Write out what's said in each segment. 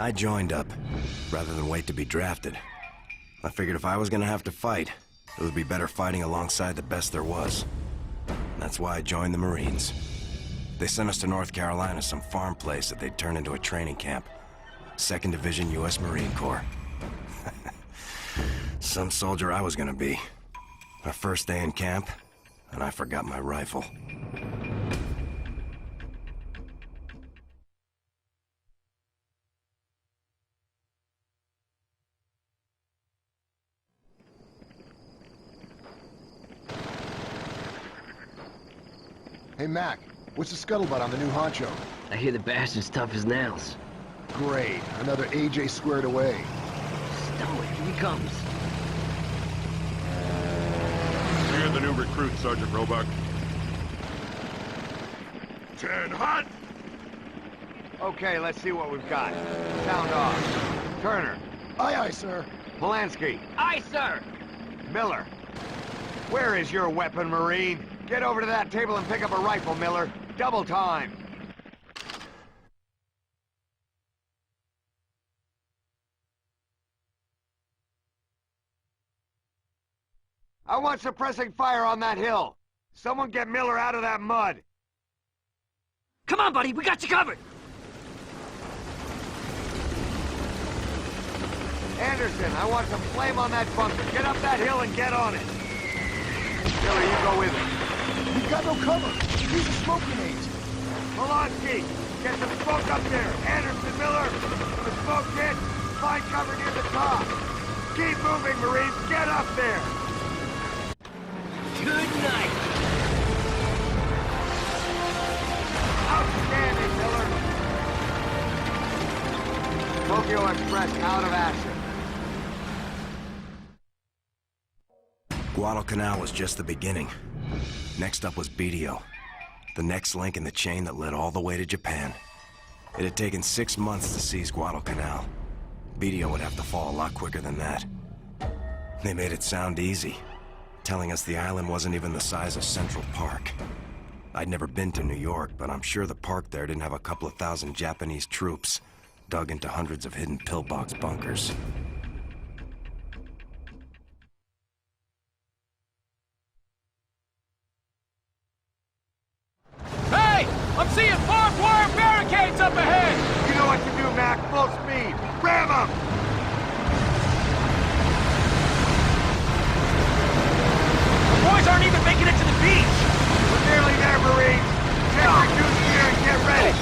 I joined up, rather than wait to be drafted. I figured if I was gonna have to fight, it would be better fighting alongside the best there was. That's why I joined the Marines. They sent us to North Carolina, some farm place that they'd turn into a training camp. 2nd Division U.S. Marine Corps. Some soldier I was gonna be. Our first day in camp, and I forgot my rifle. Hey, Mac, what's the scuttlebutt on the new honcho? I hear the bastard's tough as nails. Great, another AJ squared away. Stow it, here he comes. You're the new recruit, Sergeant Roebuck. 10 hot! Okay, let's see what we've got. Sound off. Turner. Aye, aye, sir. Polanski. Aye, sir! Miller. Where is your weapon, Marine? Get over to that table and pick up a rifle, Miller. Double time. I want suppressing fire on that hill. Someone get Miller out of that mud. Come on, buddy, we got you covered! Anderson, I want some flame on that bunker. Get up that hill and get on it. Miller, you go with it. We've got no cover. Use the smoke grenades. Polanski, get some smoke up there. Anderson, Miller, when the smoke hits, find cover near the top. Keep moving, Marines. Get up there. Good night! Outstanding, Miller. Tokyo Express out of action. Guadalcanal was just the beginning. Next up was BDO, the next link in the chain that led all the way to Japan. It had taken 6 months to seize Guadalcanal. BDO would have to fall a lot quicker than that. They made it sound easy, telling us the island wasn't even the size of Central Park. I'd never been to New York, but I'm sure the park there didn't have a couple of thousand Japanese troops dug into hundreds of hidden pillbox bunkers. Hey! I'm seeing barbed wire barricades up ahead! You know what to do, Mac. Full speed. Ram them! The boys aren't even making it to the beach! We're nearly there, Marines. Check your goose gear and get ready.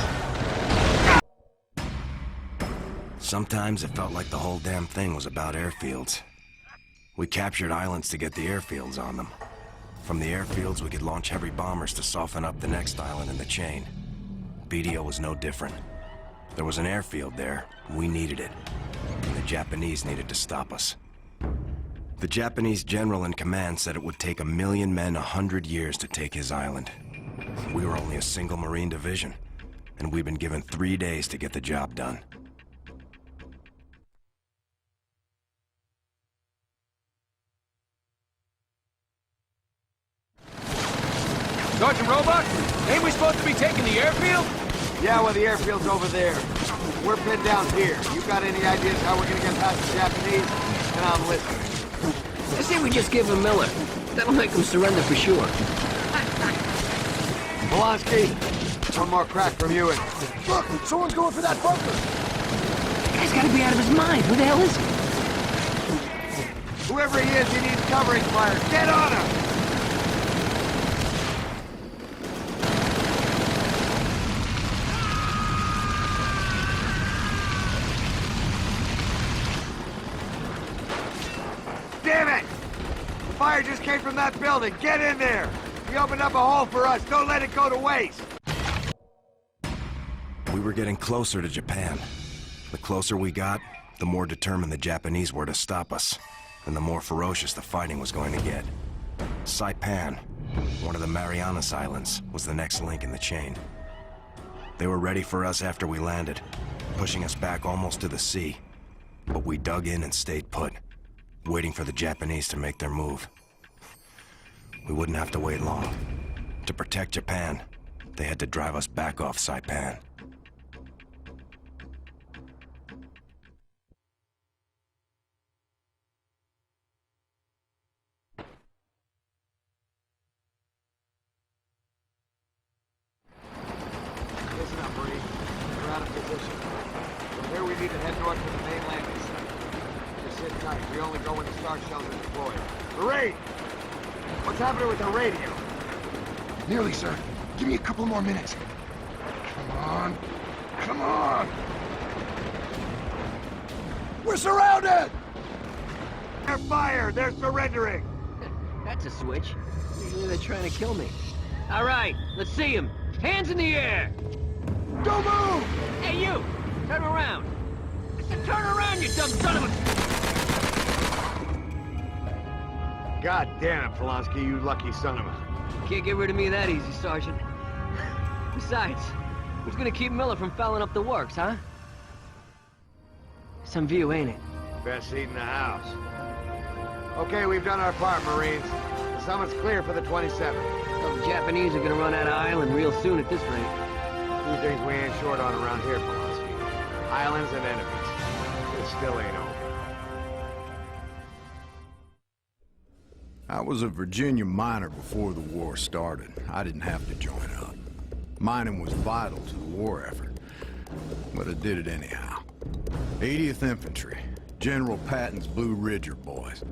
Sometimes it felt like the whole damn thing was about airfields. We captured islands to get the airfields on them. From the airfields, we could launch heavy bombers to soften up the next island in the chain. BDO was no different. There was an airfield there. We needed it. And the Japanese needed to stop us. The Japanese general in command said it would take 1 million men 100 years to take his island. We were only a single Marine division, and we'd been given 3 days to get the job done. Sergeant Roebuck, ain't we supposed to be taking the airfield? Yeah, well, the airfield's over there. We're pinned down here. You got any ideas how we're gonna get past the Japanese? And I'm listening. I say we just give him Miller. That'll make him surrender for sure. Polanski, one more crack from you and... Look, someone's going for that bunker. The guy's gotta be out of his mind. Who the hell is he? Whoever he is, he needs covering fire. Get on him! Damn it! The fire just came from that building. Get in there! He opened up a hole for us. Don't let it go to waste. We were getting closer to Japan. The closer we got, the more determined the Japanese were to stop us, and the more ferocious the fighting was going to get. Saipan, one of the Marianas Islands, was the next link in the chain. They were ready for us after we landed, pushing us back almost to the sea. But we dug in and stayed put, waiting for the Japanese to make their move. We wouldn't have to wait long. To protect Japan, they had to drive us back off Saipan. we need to head north to the main landing site. Just sit tight. We only go when the Star Shells are deployed. Lorraine! What's happening with the radio? Nearly, sir. Give me a couple more minutes. Come on. Come on! We're surrounded! They're fire! They're surrendering! That's a switch. Usually they're trying to kill me. All right, let's see him. Hands in the air! Don't move! Hey, you! Turn around! I said turn around, you dumb son of a... God damn it, Polanski, you lucky son of a... Can't get rid of me that easy, Sergeant. Besides, who's gonna keep Miller from fouling up the works, huh? Some view, ain't it? Best seat in the house. Okay, we've done our part, Marines. The summit's clear for the 27th. Well, the Japanese are gonna run out of island real soon at this rate. Two things we ain't short on around here, Polanski. Islands and enemies. This still ain't over. I was a Virginia miner before the war started. I didn't have to join up. Mining was vital to the war effort, but I did it anyhow. 80th Infantry, General Patton's Blue Ridger boys.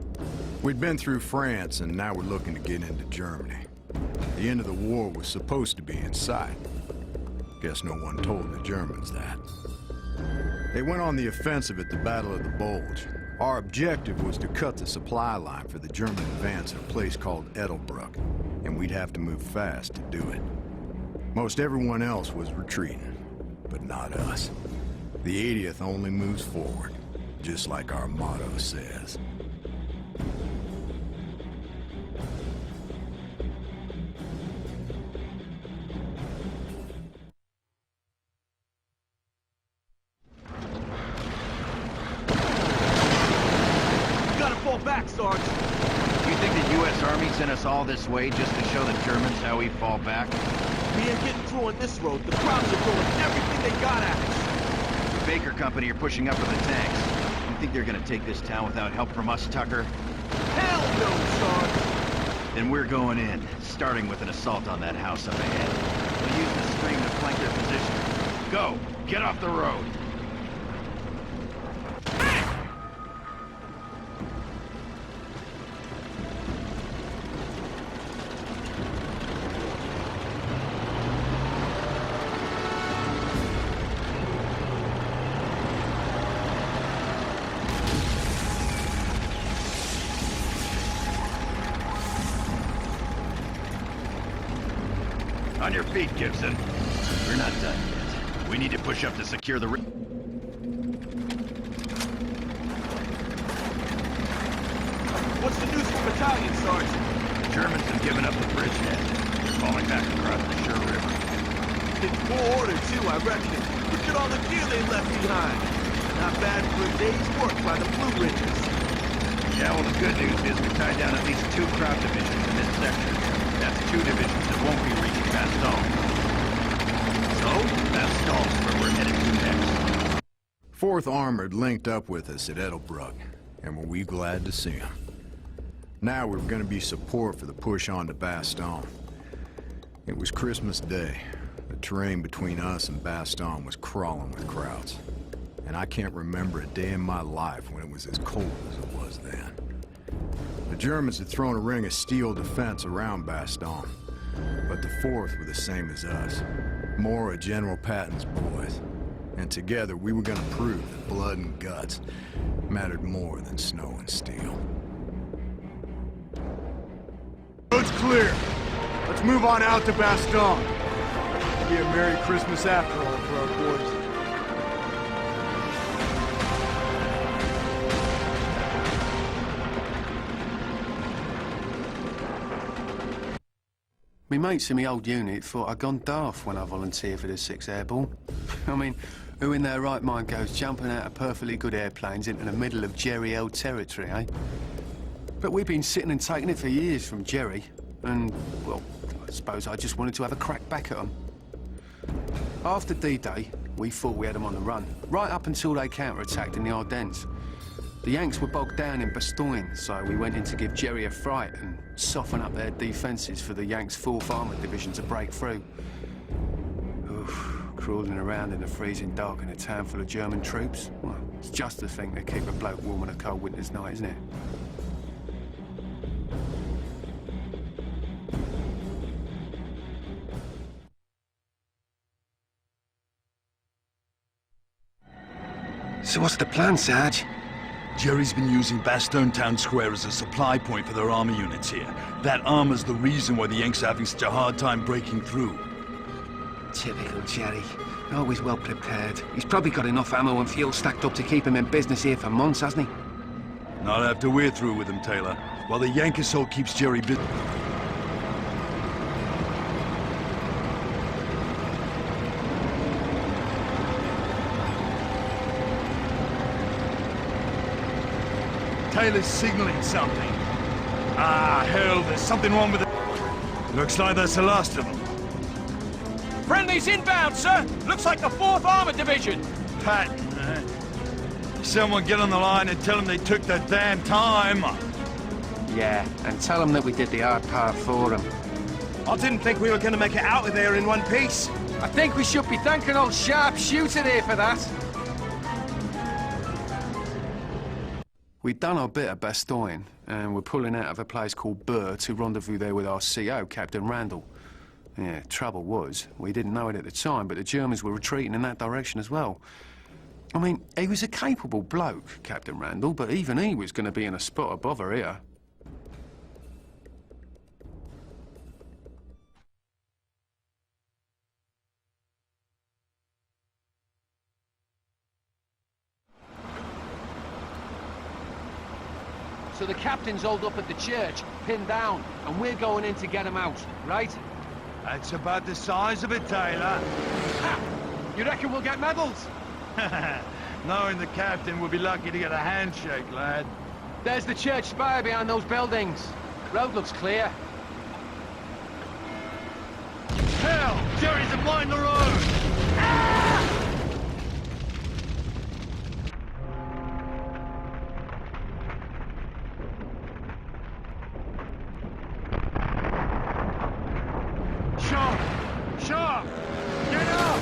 We'd been through France, and now we're looking to get into Germany. The end of the war was supposed to be in sight. Guess no one told the Germans that. They went on the offensive at the Battle of the Bulge. Our objective was to cut the supply line for the German advance at a place called Edelbruck, and we'd have to move fast to do it. Most everyone else was retreating, but not us. The 80th only moves forward, just like our motto says. Back, Sarge. You think the U.S. Army sent us all this way just to show the Germans how we fall back? We ain't getting through on this road. The crowds are throwing everything they got at us. The Baker Company are pushing up with the tanks. You think they're gonna take this town without help from us, Tucker? Hell no, Sarge. Then we're going in, starting with an assault on that house up ahead. We'll use the stream to flank their position. Go! Get off the road! On your feet, Gibson. We're not done yet. We need to push up to secure the... What's the news from battalion, Sarge? The Germans have given up the bridgehead. They're falling back across the Sure River. In poor order, too, I reckon. Look at all the gear they left behind. Not bad for a day's work by the Blue Ridges. Yeah, well, the good news is we tied down at least 2 Kraut divisions in this section. That's 2 divisions that won't be reaching Bastogne. So, Baston's where we're headed to next. 4th Armored linked up with us at Edelbruck, and were we glad to see them. Now we're going to be support for the push on to Bastogne. It was Christmas Day. The terrain between us and Bastogne was crawling with Krauts. And I can't remember a day in my life when it was as cold as it was then. The Germans had thrown a ring of steel defense around Bastogne, but the 4th were the same as us. More of General Patton's boys. And together we were going to prove that blood and guts mattered more than snow and steel. Road's clear. Let's move on out to Bastogne. It'll be a Merry Christmas after all for our boys. Me mates in my old unit thought I'd gone daft when I volunteered for the 6th Airborne. I mean, who in their right mind goes jumping out of perfectly good airplanes into the middle of Jerry-held territory, eh? But we've been sitting and taking it for years from Jerry, and, well, I suppose I just wanted to have a crack back at them. After D-Day, we thought we had them on the run, right up until they counter-attacked in the Ardennes. The Yanks were bogged down in Bastogne, so we went in to give Jerry a fright and soften up their defences for the Yanks' 4th Armoured Division to break through. Oof, crawling around in the freezing dark in a town full of German troops? Well, it's just the thing to keep a bloke warm on a cold winter's night, isn't it? So what's the plan, Sarge? Jerry's been using Bastogne Town Square as a supply point for their armor units here. That armor's the reason why the Yanks are having such a hard time breaking through. Typical Jerry. Always well prepared. He's probably got enough ammo and fuel stacked up to keep him in business here for months, hasn't he? Not after we're through with him, Taylor. While the Yank assault keeps Jerry busy. Taylor's signaling something. Ah, hell, there's something wrong with it. Looks like that's the last of them. Friendly's inbound, sir! Looks like the 4th Armored Division! Patton, someone get on the line and tell them they took their damn time. Yeah, and tell him that we did the hard part for him. I didn't think we were going to make it out of there in one piece. I think we should be thanking old Sharpshooter here for that. We'd done our bit at Bastogne, and we're pulling out of a place called Burr to rendezvous there with our CO, Captain Randall. Yeah, trouble was, we didn't know it at the time, but the Germans were retreating in that direction as well. I mean, he was a capable bloke, Captain Randall, but even he was going to be in a spot of bother here. So the captain's holed up at the church, pinned down, and we're going in to get him out, right? That's about the size of it, Taylor. Ha! You reckon we'll get medals? Knowing the captain, we'll be lucky to get a handshake, lad. There's the church spire behind those buildings. Road looks clear. Hell! Jerry's in blind the road! Sharp! Get up!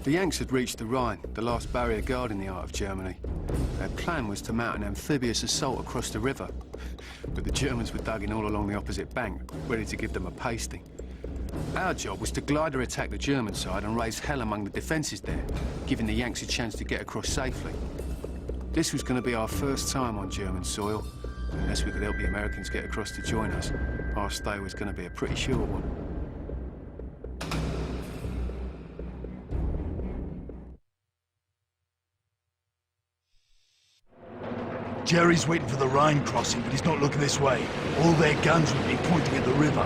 The Yanks had reached the Rhine, the last barrier guarding the heart of Germany. Their plan was to mount an amphibious assault across the river. But the Germans were dug in all along the opposite bank, ready to give them a pasting. Our job was to glider attack the German side and raise hell among the defences there, giving the Yanks a chance to get across safely. This was going to be our first time on German soil. Unless we could help the Americans get across to join us, our stay was going to be a pretty short one. Jerry's waiting for the Rhine crossing, but he's not looking this way. All their guns would be pointing at the river.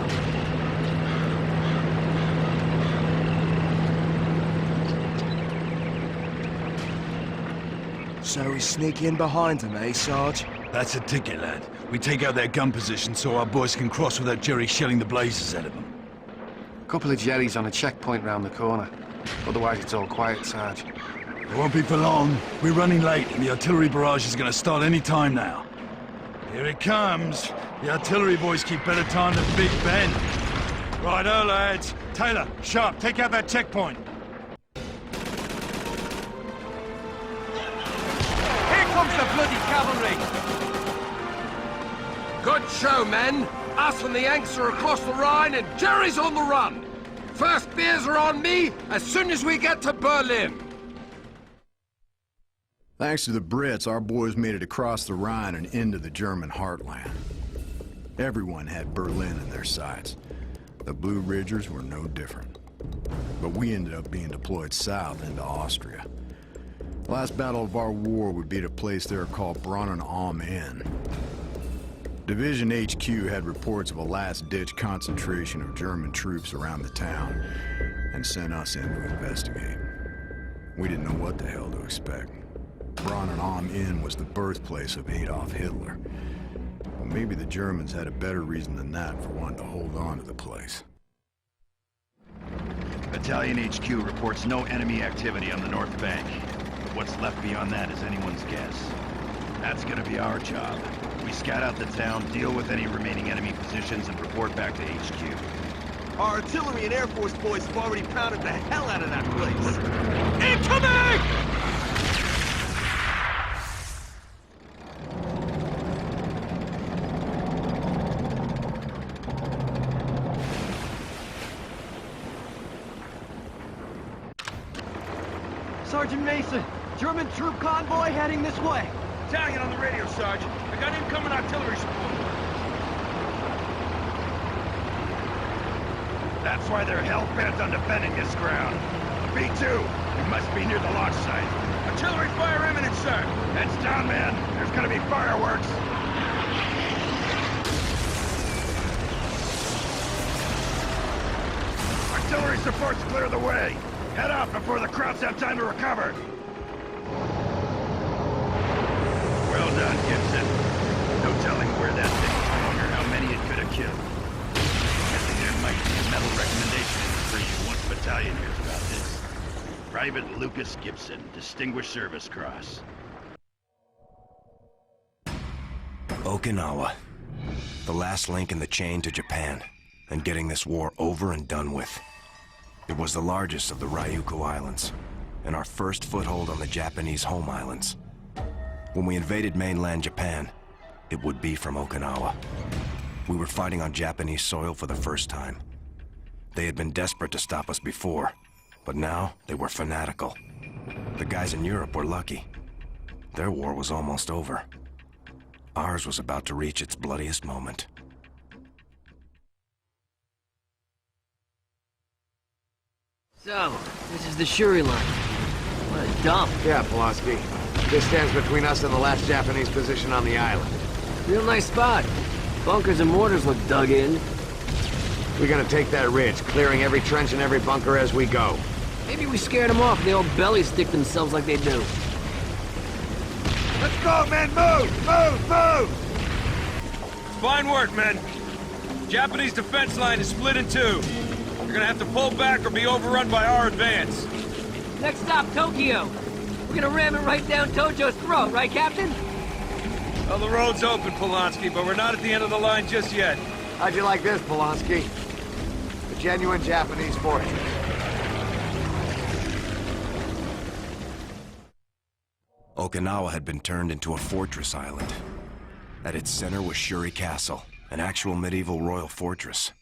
So we sneak in behind them, eh, Sarge? That's a ticket, lad. We take out their gun position so our boys can cross without Jerry shelling the blazes out of them. A couple of Jerrys on a checkpoint round the corner. Otherwise it's all quiet, Sarge. It won't be for long. We're running late, and the artillery barrage is going to start any time now. Here it comes. The artillery boys keep better time than Big Ben. Righto, lads. Taylor, Sharp, take out that checkpoint. Here comes the bloody cavalry! Good show, men. Us and the Yanks are across the Rhine and Jerry's on the run. First beers are on me as soon as we get to Berlin. Thanks to the Brits, our boys made it across the Rhine and into the German heartland. Everyone had Berlin in their sights. The Blue Ridgers were no different. But we ended up being deployed south into Austria. The last battle of our war would be at a place there called Brunnen am Inn. Division HQ had reports of a last-ditch concentration of German troops around the town and sent us in to investigate. We didn't know what the hell to expect. Brunnen am Inn was the birthplace of Adolf Hitler. Well, maybe the Germans had a better reason than that for wanting to hold on to the place. Battalion HQ reports no enemy activity on the north bank. But what's left beyond that is anyone's guess. That's gonna be our job. We scout out the town, deal with any remaining enemy positions, and report back to HQ. Our artillery and Air Force boys have already pounded the hell out of that place. Incoming! Sergeant Mason, German troop convoy heading this way. Italian on the radio, Sergeant. I got incoming artillery support. That's why they're hell-bent on defending this ground. A B-2, it must be near the launch site. Artillery fire imminent, sir. Heads down, man. There's gonna be fireworks. Artillery supports clear the way. Head out before the Krauts have time to recover. Well done, Gibson. No telling where that thing was going or how many it could have killed. Guessing there might be a medal recommendation for you once battalion hears about this. Private Lucas Gibson, Distinguished Service Cross. Okinawa. The last link in the chain to Japan, and getting this war over and done with. It was the largest of the Ryukyu Islands, and our first foothold on the Japanese home islands. When we invaded mainland Japan, it would be from Okinawa. We were fighting on Japanese soil for the first time. They had been desperate to stop us before, but now they were fanatical. The guys in Europe were lucky. Their war was almost over. Ours was about to reach its bloodiest moment. So, this is the Shuri line. What a dump. Yeah, Polanski. This stands between us and the last Japanese position on the island. Real nice spot. Bunkers and mortars look dug in. We're gonna take that ridge, clearing every trench and every bunker as we go. Maybe we scared them off and they all belly stick themselves like they do. Let's go, men! Move! Move! Move! Fine work, men. Japanese defense line is split in two. You're gonna have to pull back or be overrun by our advance. Next stop, Tokyo. We're gonna ram it right down Tojo's throat, right, Captain? Well, the road's open, Polanski, but we're not at the end of the line just yet. How'd you like this, Polanski? A genuine Japanese fortress. Okinawa had been turned into a fortress island. At its center was Shuri Castle, an actual medieval royal fortress.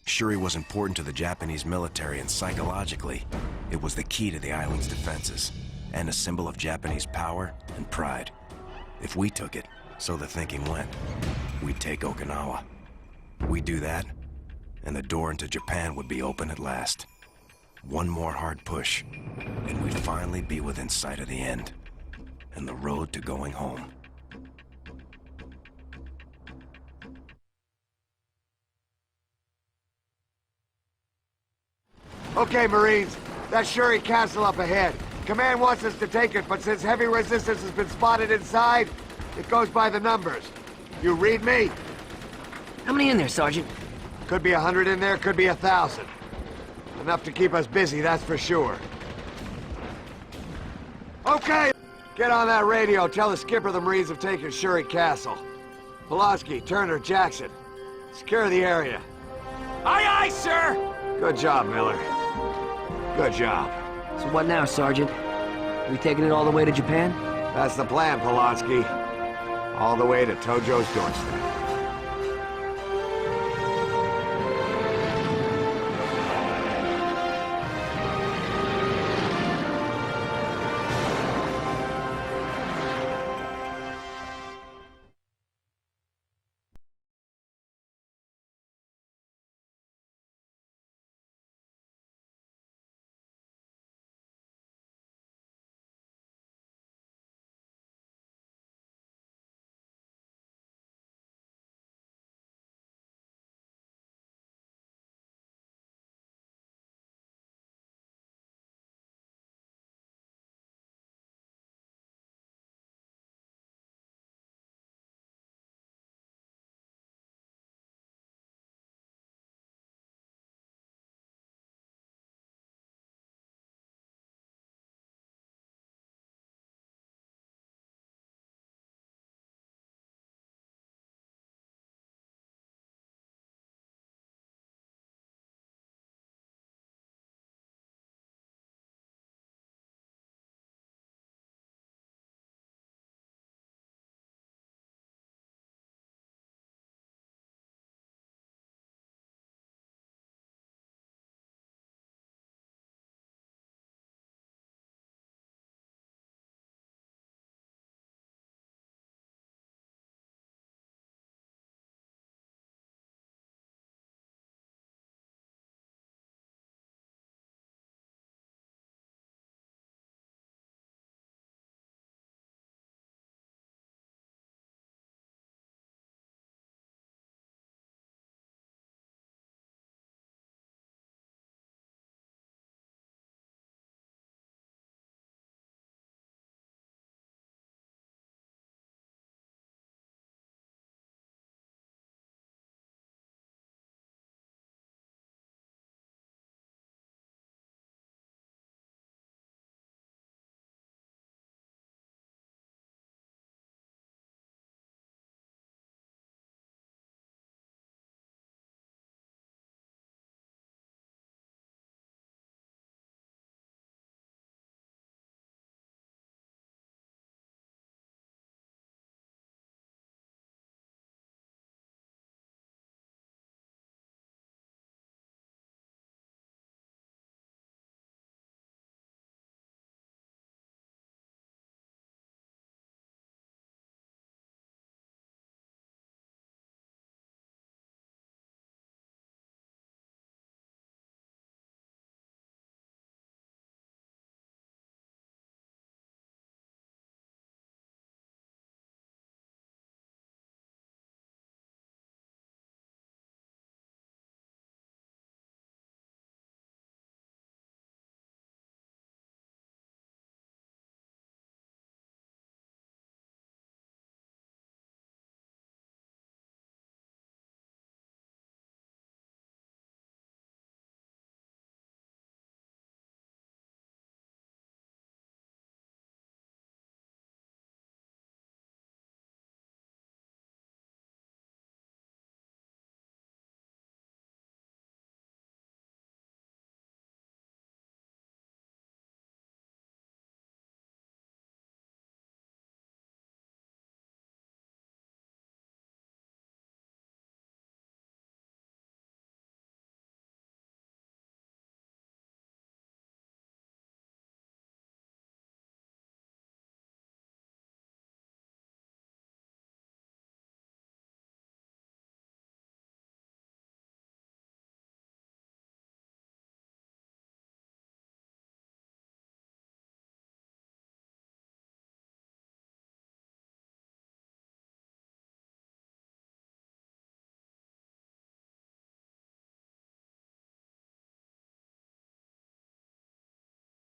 Shuri was important to the Japanese military, and psychologically, it was the key to the island's defenses, and a symbol of Japanese power and pride. If we took it, so the thinking went, we'd take Okinawa. We'd do that, and the door into Japan would be open at last. One more hard push, and we'd finally be within sight of the end, and the road to going home. Okay, Marines. That's Shuri Castle up ahead. Command wants us to take it, but since heavy resistance has been spotted inside, it goes by the numbers. You read me? How many in there, Sergeant? Could be 100 in there, could be 1,000. Enough to keep us busy, that's for sure. Okay! Get on that radio, tell the skipper the Marines have taken Shuri Castle. Pulaski, Turner, Jackson. Secure the area. Aye, aye, sir! Good job, Miller. Good job. So what now, Sergeant? Are we taking it all the way to Japan? That's the plan, Polanski. All the way to Tojo's doorstep.